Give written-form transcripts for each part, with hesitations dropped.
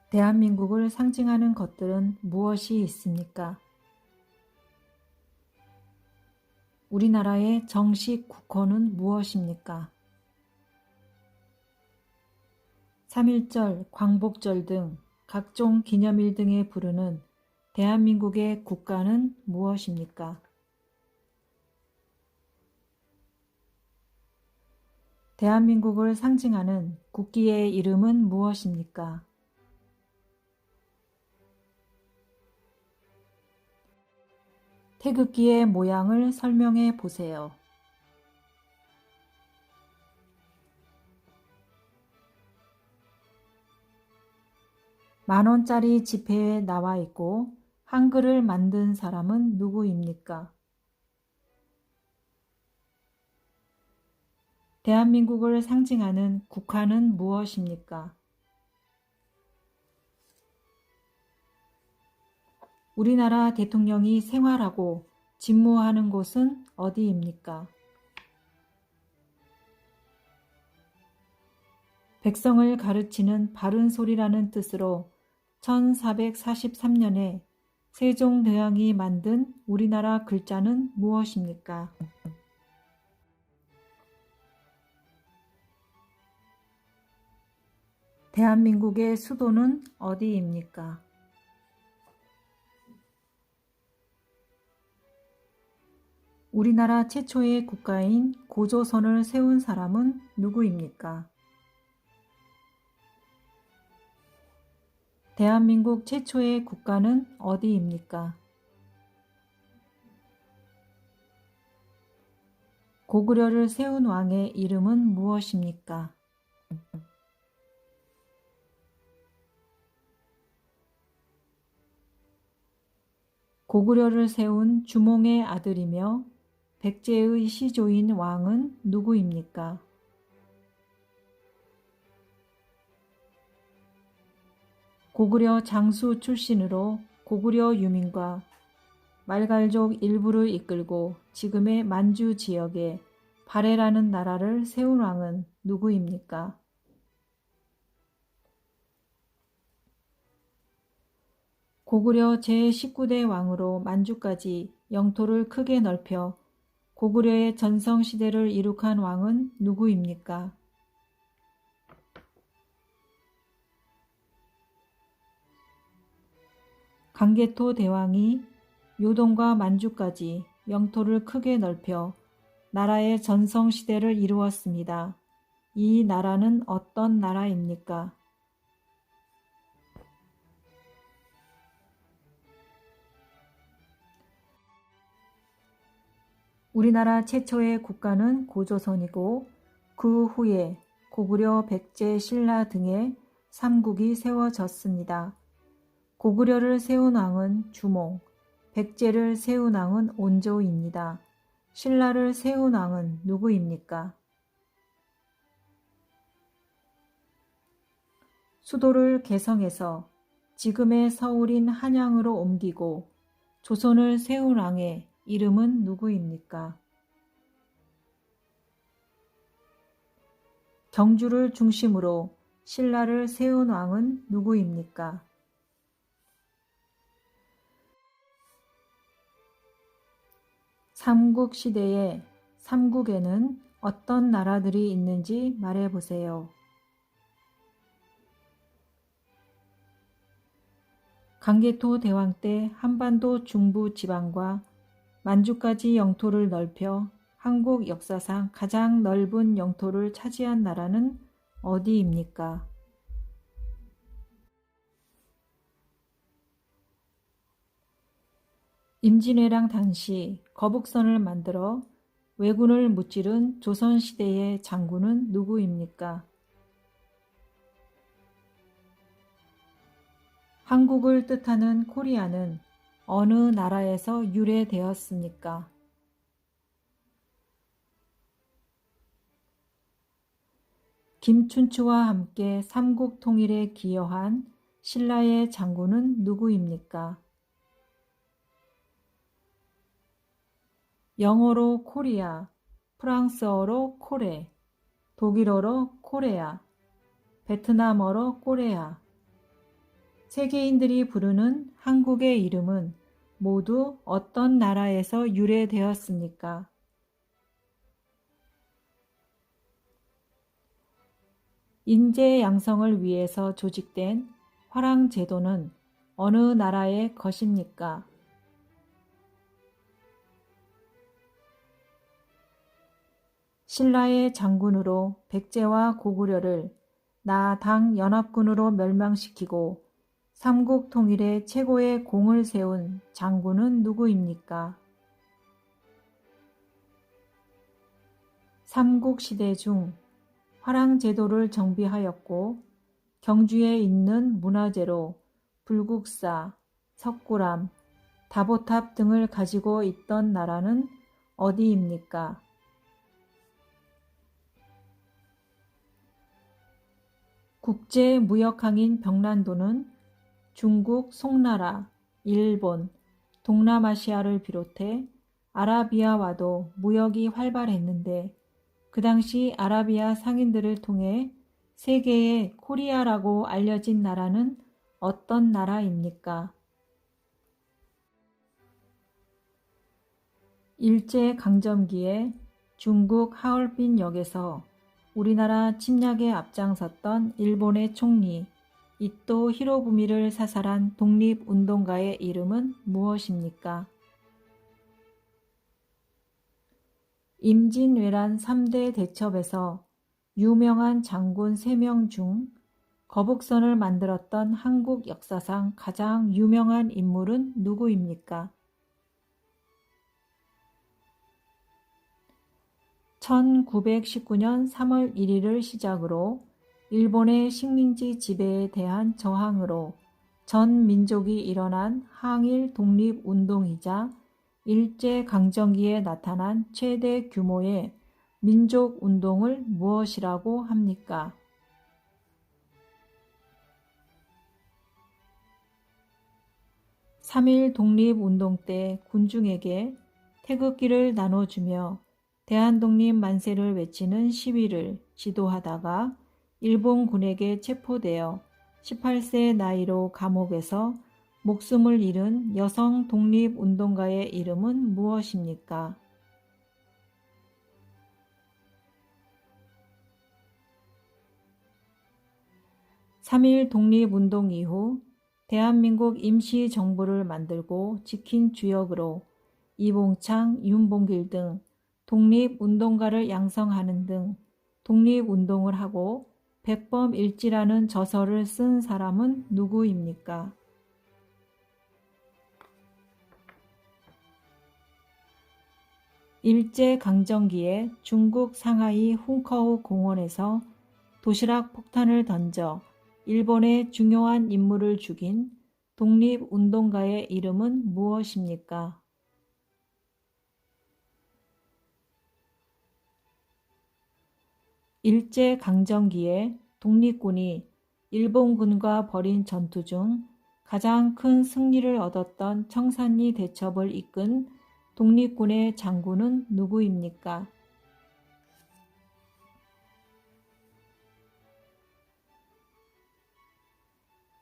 대한민국을 상징하는 것들은 무엇이 있습니까? 우리나라의 정식 국호는 무엇입니까? 3.1절, 광복절 등 각종 기념일 등에 부르는 대한민국의 국가는 무엇입니까? 대한민국을 상징하는 국기의 이름은 무엇입니까? 태극기의 모양을 설명해 보세요. 만원짜리 지폐에 나와 있고 한글을 만든 사람은 누구입니까? 대한민국을 상징하는 국화는 무엇입니까? 우리나라 대통령이 생활하고 직무하는 곳은 어디입니까? 백성을 가르치는 바른 소리라는 뜻으로 1443년에 세종대왕이 만든 우리나라 글자는 무엇입니까? 대한민국의 수도는 어디입니까? 우리나라 최초의 국가인 고조선을 세운 사람은 누구입니까? 대한민국 최초의 국가는 어디입니까? 고구려를 세운 왕의 이름은 무엇입니까? 고구려를 세운 주몽의 아들이며 백제의 시조인 왕은 누구입니까? 고구려 장수 출신으로 고구려 유민과 말갈족 일부를 이끌고 지금의 만주 지역에 발해라는 나라를 세운 왕은 누구입니까? 고구려 제19대 왕으로 만주까지 영토를 크게 넓혀 고구려의 전성시대를 이룩한 왕은 누구입니까? 강개토 대왕이 요동과 만주까지 영토를 크게 넓혀 나라의 전성시대를 이루었습니다. 이 나라는 어떤 나라입니까? 우리나라 최초의 국가는 고조선이고 그 후에 고구려, 백제, 신라 등의 삼국이 세워졌습니다. 고구려를 세운 왕은 주몽, 백제를 세운 왕은 온조입니다. 신라를 세운 왕은 누구입니까? 수도를 개성해서 지금의 서울인 한양으로 옮기고 조선을 세운 왕의 이름은 누구입니까? 경주를 중심으로 신라를 세운 왕은 누구입니까? 삼국시대의 삼국에는 어떤 나라들이 있는지 말해보세요. 강개토 대왕 때 한반도 중부 지방과 만주까지 영토를 넓혀 한국 역사상 가장 넓은 영토를 차지한 나라는 어디입니까? 임진왜란 당시 거북선을 만들어 왜군을 무찌른 조선시대의 장군은 누구입니까? 한국을 뜻하는 코리아는 어느 나라에서 유래되었습니까? 김춘추와 함께 삼국 통일에 기여한 신라의 장군은 누구입니까? 영어로 코리아, 프랑스어로 코레, 독일어로 코레아, 베트남어로 꼬레아. 세계인들이 부르는 한국의 이름은 모두 어떤 나라에서 유래되었습니까? 인재 양성을 위해서 조직된 화랑제도는 어느 나라의 것입니까? 신라의 장군으로 백제와 고구려를 나당 연합군으로 멸망시키고 삼국 통일에 최고의 공을 세운 장군은 누구입니까? 삼국시대 중 화랑제도를 정비하였고 경주에 있는 문화재로 불국사, 석굴암, 다보탑 등을 가지고 있던 나라는 어디입니까? 국제무역항인 병란도는 중국, 송나라, 일본, 동남아시아를 비롯해 아라비아와도 무역이 활발했는데 그 당시 아라비아 상인들을 통해 세계의 코리아라고 알려진 나라는 어떤 나라입니까? 일제강점기에 중국 하얼빈역에서 우리나라 침략에 앞장섰던 일본의 총리 이토 히로부미를 사살한 독립운동가의 이름은 무엇입니까? 임진왜란 3대 대첩에서 유명한 장군 3명 중 거북선을 만들었던 한국 역사상 가장 유명한 인물은 누구입니까? 1919년 3월 1일을 시작으로 일본의 식민지 지배에 대한 저항으로 전 민족이 일어난 항일 독립운동이자 일제강점기에 나타난 최대 규모의 민족운동을 무엇이라고 합니까? (3.1) 독립운동 때 군중에게 태극기를 나눠주며 대한독립 만세를 외치는 시위를 지도하다가 일본군에게 체포되어 18세 나이로 감옥에서 목숨을 잃은 여성 독립운동가의 이름은 무엇입니까? (3.1) 독립운동 이후 대한민국 임시정부를 만들고 지킨 주역으로 이봉창, 윤봉길 등 독립운동가를 양성하는 등 독립운동을 하고 백범일지라는 저서를 쓴 사람은 누구입니까? 일제강점기에 중국 상하이 훈커우 공원에서 도시락 폭탄을 던져 일본의 중요한 인물을 죽인 독립운동가의 이름은 무엇입니까? 일제강점기에 독립군이 일본군과 벌인 전투 중 가장 큰 승리를 얻었던 청산리 대첩을 이끈 독립군의 장군은 누구입니까?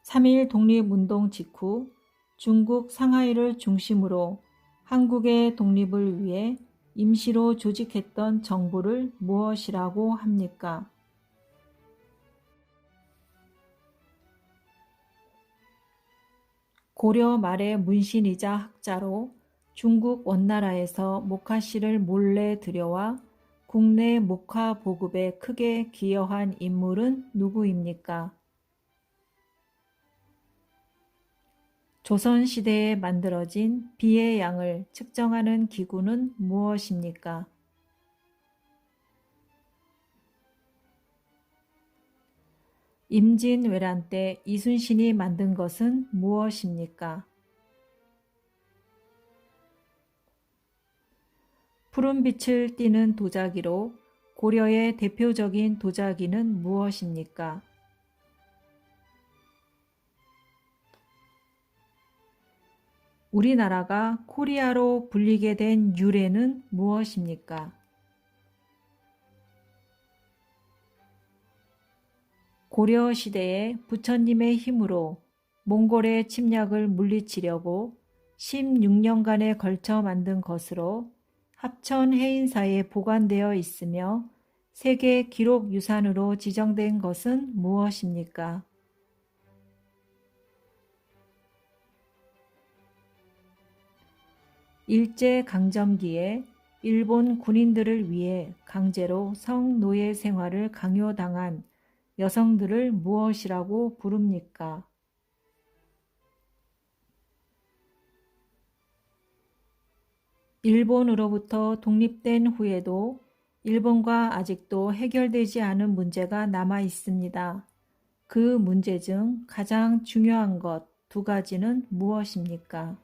(3.1) 독립운동 직후 중국 상하이를 중심으로 한국의 독립을 위해 임시로 조직했던 정부를 무엇이라고 합니까? 고려 말의 문신이자 학자로 중국 원나라에서 목화씨를 몰래 들여와 국내 목화 보급에 크게 기여한 인물은 누구입니까? 조선시대에 만들어진 비의 양을 측정하는 기구는 무엇입니까? 임진왜란 때 이순신이 만든 것은 무엇입니까? 푸른빛을 띠는 도자기로 고려의 대표적인 도자기는 무엇입니까? 우리나라가 코리아로 불리게 된 유래는 무엇입니까? 고려 시대에 부처님의 힘으로 몽골의 침략을 물리치려고 16년간에 걸쳐 만든 것으로 합천 해인사에 보관되어 있으며 세계 기록 유산으로 지정된 것은 무엇입니까? 일제강점기에 일본 군인들을 위해 강제로 성노예 생활을 강요당한 여성들을 무엇이라고 부릅니까? 일본으로부터 독립된 후에도 일본과 아직도 해결되지 않은 문제가 남아 있습니다. 그 문제 중 가장 중요한 것 두 가지는 무엇입니까?